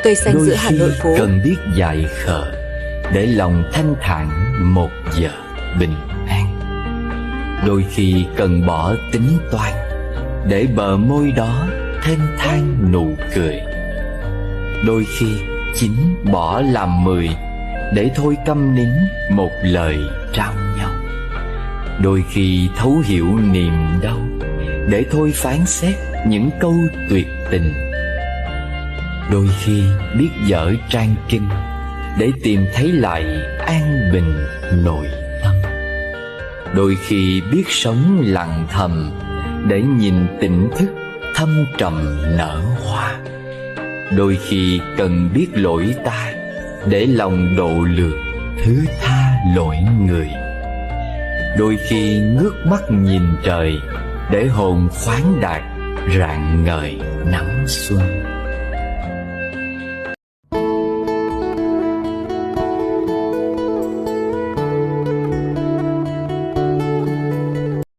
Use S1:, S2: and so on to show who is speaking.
S1: Cây xanh
S2: Đôi
S1: giữa Hà
S2: khi
S1: Nội phố.
S2: cần biết dại khờ để lòng thanh thản một giờ bình an. Đôi khi cần bỏ tính toán để bờ môi đó thênh thang nụ cười. Đôi khi chín bỏ làm 10 để thôi câm nín một lời trao nhau. Đôi khi thấu hiểu niềm đau để thôi phán xét những câu tuyệt tình. Đôi khi biết dở trang kinh để tìm thấy lại an bình nội tâm. Đôi khi biết sống lặng thầm để nhìn tỉnh thức thâm trầm nở hoa. Đôi khi cần biết lỗi ta để lòng độ lượng thứ tha lỗi người. Đôi khi ngước mắt nhìn trời để hồn khoáng đạt rạng ngời nắng xuân.